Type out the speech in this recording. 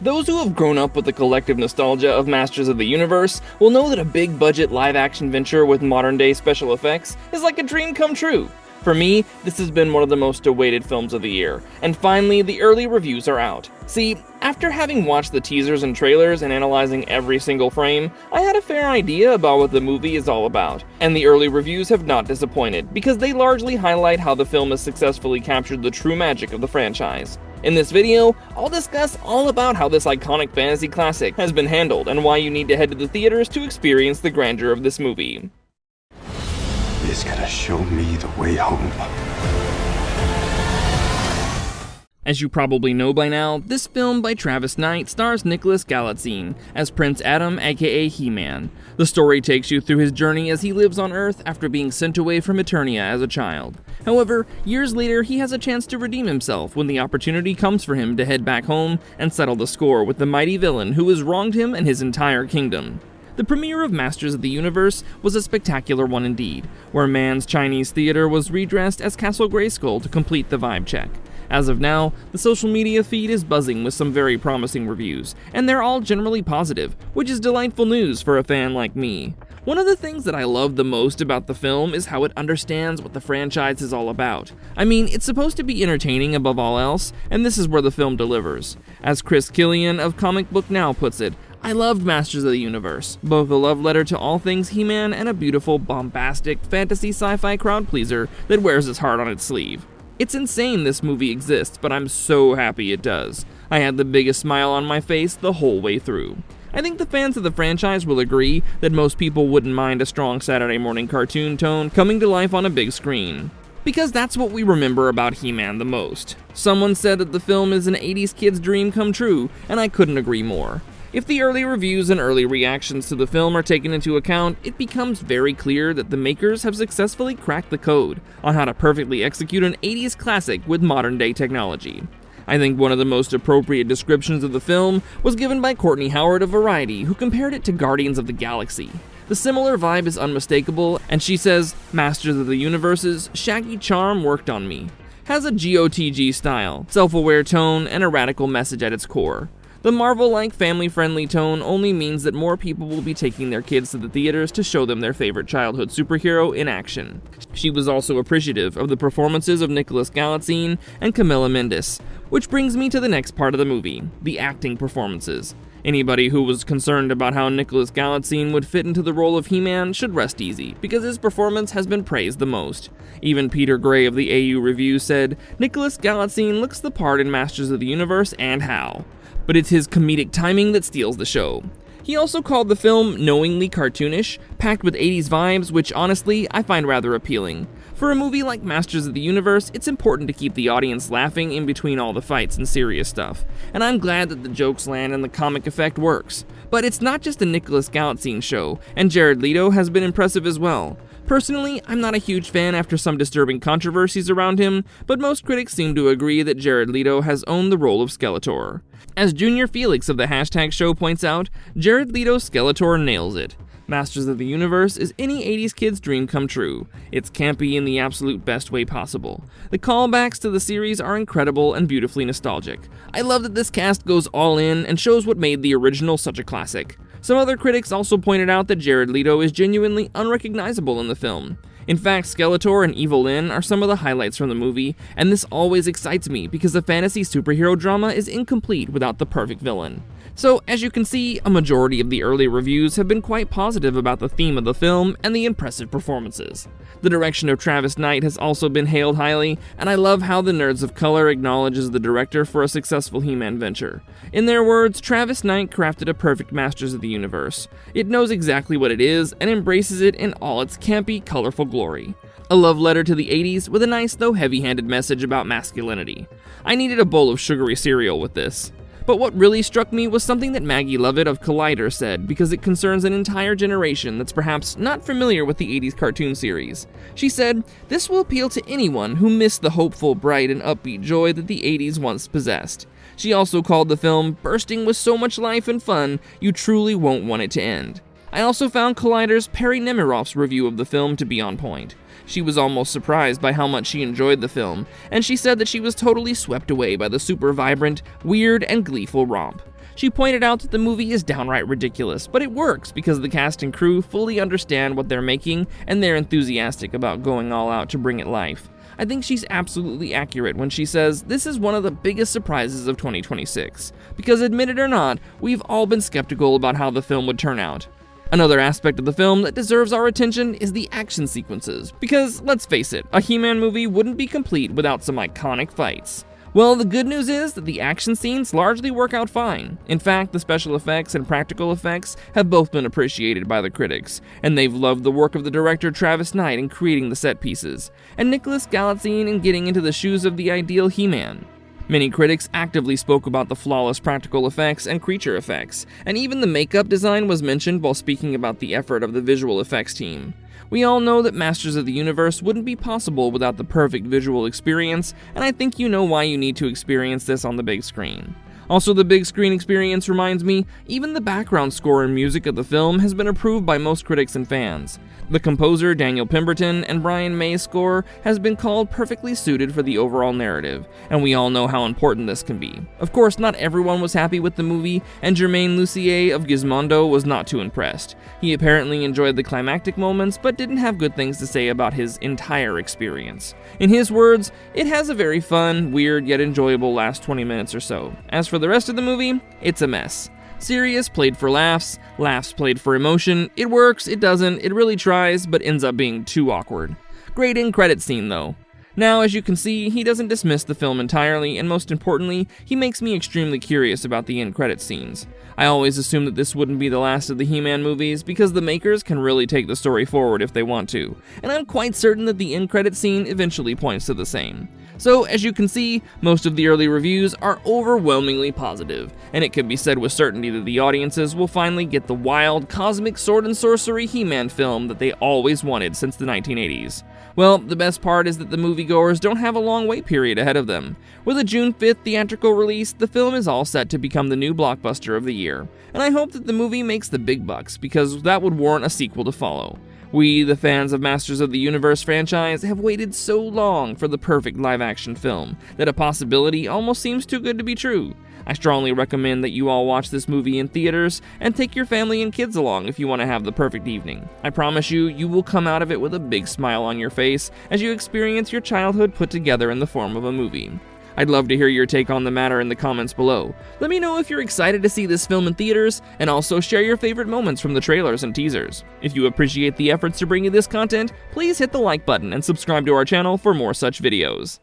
Those who have grown up with the collective nostalgia of Masters of the Universe will know that a big-budget live-action venture with modern-day special effects is like a dream come true. For me, this has been one of the most awaited films of the year, and finally, the early reviews are out. See, after having watched the teasers and trailers and analyzing every single frame, I had a fair idea about what the movie is all about, and the early reviews have not disappointed, because they largely highlight how the film has successfully captured the true magic of the franchise. In this video, I'll discuss all about how this iconic fantasy classic has been handled and why you need to head to the theaters to experience the grandeur of this movie. He's gonna show me the way home. As you probably know by now, this film by Travis Knight stars Nicholas Galitzine as Prince Adam, aka He-Man. The story takes you through his journey as he lives on Earth after being sent away from Eternia as a child. However, years later he has a chance to redeem himself when the opportunity comes for him to head back home and settle the score with the mighty villain who has wronged him and his entire kingdom. The premiere of Masters of the Universe was a spectacular one indeed, where Mann's Chinese theater was redressed as Castle Grayskull to complete the vibe check. As of now, the social media feed is buzzing with some very promising reviews, and they're all generally positive, which is delightful news for a fan like me. One of the things that I love the most about the film is how it understands what the franchise is all about. I mean, it's supposed to be entertaining above all else, and this is where the film delivers. As Chris Killian of Comic Book Now puts it, I loved Masters of the Universe, both a love letter to all things He-Man and a beautiful, bombastic, fantasy sci-fi crowd pleaser that wears its heart on its sleeve. It's insane this movie exists, but I'm so happy it does. I had the biggest smile on my face the whole way through. I think the fans of the franchise will agree that most people wouldn't mind a strong Saturday morning cartoon tone coming to life on a big screen. Because that's what we remember about He-Man the most. Someone said that the film is an 80s kid's dream come true, and I couldn't agree more. If the early reviews and early reactions to the film are taken into account, it becomes very clear that the makers have successfully cracked the code on how to perfectly execute an 80s classic with modern-day technology. I think one of the most appropriate descriptions of the film was given by Courtney Howard of Variety, who compared it to Guardians of the Galaxy. The similar vibe is unmistakable, and she says, Masters of the Universe's shaggy charm worked on me. Has a GOTG style, self-aware tone, and a radical message at its core. The Marvel-like family-friendly tone only means that more people will be taking their kids to the theaters to show them their favorite childhood superhero in action. She was also appreciative of the performances of Nicholas Galitzine and Camila Mendes, which brings me to the next part of the movie, the acting performances. Anybody who was concerned about how Nicholas Galitzine would fit into the role of He-Man should rest easy, because his performance has been praised the most. Even Peter Gray of the AU Review said, Nicholas Galitzine looks the part in Masters of the Universe and how. But it's his comedic timing that steals the show. He also called the film knowingly cartoonish, packed with 80s vibes, which honestly, I find rather appealing. For a movie like Masters of the Universe, it's important to keep the audience laughing in between all the fights and serious stuff, and I'm glad that the jokes land and the comic effect works. But it's not just a Nicholas Galitzine show, and Jared Leto has been impressive as well. Personally, I'm not a huge fan after some disturbing controversies around him, but most critics seem to agree that Jared Leto has owned the role of Skeletor. As Junior Felix of the Hashtag Show points out, Jared Leto's Skeletor nails it. Masters of the Universe is any 80s kid's dream come true. It's campy in the absolute best way possible. The callbacks to the series are incredible and beautifully nostalgic. I love that this cast goes all in and shows what made the original such a classic. Some other critics also pointed out that Jared Leto is genuinely unrecognizable in the film. In fact, Skeletor and Evil Lyn are some of the highlights from the movie, and this always excites me because a fantasy superhero drama is incomplete without the perfect villain. So, as you can see, a majority of the early reviews have been quite positive about the theme of the film and the impressive performances. The direction of Travis Knight has also been hailed highly, and I love how the Nerds of Color acknowledges the director for a successful He-Man venture. In their words, Travis Knight crafted a perfect Masters of the Universe. It knows exactly what it is and embraces it in all its campy, colorful glory. A love letter to the 80s with a nice though heavy-handed message about masculinity. I needed a bowl of sugary cereal with this. But what really struck me was something that Maggie Lovett of Collider said, because it concerns an entire generation that's perhaps not familiar with the 80s cartoon series. She said, "This will appeal to anyone who missed the hopeful, bright, and upbeat joy that the 80s once possessed." She also called the film bursting with so much life and fun, you truly won't want it to end. I also found Collider's Perry Nemiroff's review of the film to be on point. She was almost surprised by how much she enjoyed the film, and she said that she was totally swept away by the super vibrant, weird, and gleeful romp. She pointed out that the movie is downright ridiculous, but it works because the cast and crew fully understand what they're making and they're enthusiastic about going all out to bring it life. I think she's absolutely accurate when she says this is one of the biggest surprises of 2026, because admit it or not, we've all been skeptical about how the film would turn out. Another aspect of the film that deserves our attention is the action sequences, because let's face it, a He-Man movie wouldn't be complete without some iconic fights. Well, the good news is that the action scenes largely work out fine. In fact, the special effects and practical effects have both been appreciated by the critics, and they've loved the work of the director Travis Knight in creating the set pieces, and Nicholas Galitzine in getting into the shoes of the ideal He-Man. Many critics actively spoke about the flawless practical effects and creature effects, and even the makeup design was mentioned while speaking about the effort of the visual effects team. We all know that Masters of the Universe wouldn't be possible without the perfect visual experience, and I think you know why you need to experience this on the big screen. Also, the big screen experience reminds me, even the background score and music of the film has been approved by most critics and fans. The composer, Daniel Pemberton, and Brian May's score has been called perfectly suited for the overall narrative, and we all know how important this can be. Of course, not everyone was happy with the movie, and Germain Lussier of Gizmondo was not too impressed. He apparently enjoyed the climactic moments, but didn't have good things to say about his entire experience. In his words, it has a very fun, weird, yet enjoyable last 20 minutes or so. As for the rest of the movie, it's a mess. Serious played for laughs, laughs played for emotion. It works, it doesn't, it really tries, but ends up being too awkward. Great end credit scene though. Now, as you can see, he doesn't dismiss the film entirely, and most importantly, he makes me extremely curious about the end credit scenes. I always assumed that this wouldn't be the last of the He-Man movies, because the makers can really take the story forward if they want to, and I'm quite certain that the end credit scene eventually points to the same. So, as you can see, most of the early reviews are overwhelmingly positive, and it can be said with certainty that the audiences will finally get the wild, cosmic sword and sorcery He-Man film that they always wanted since the 1980s. Well, the best part is that the moviegoers don't have a long wait period ahead of them. With a June 5th theatrical release, the film is all set to become the new blockbuster of the year, and I hope that the movie makes the big bucks, because that would warrant a sequel to follow. We, the fans of Masters of the Universe franchise, have waited so long for the perfect live-action film that a possibility almost seems too good to be true. I strongly recommend that you all watch this movie in theaters and take your family and kids along if you want to have the perfect evening. I promise you, you will come out of it with a big smile on your face as you experience your childhood put together in the form of a movie. I'd love to hear your take on the matter in the comments below. Let me know if you're excited to see this film in theaters, and also share your favorite moments from the trailers and teasers. If you appreciate the efforts to bring you this content, please hit the like button and subscribe to our channel for more such videos.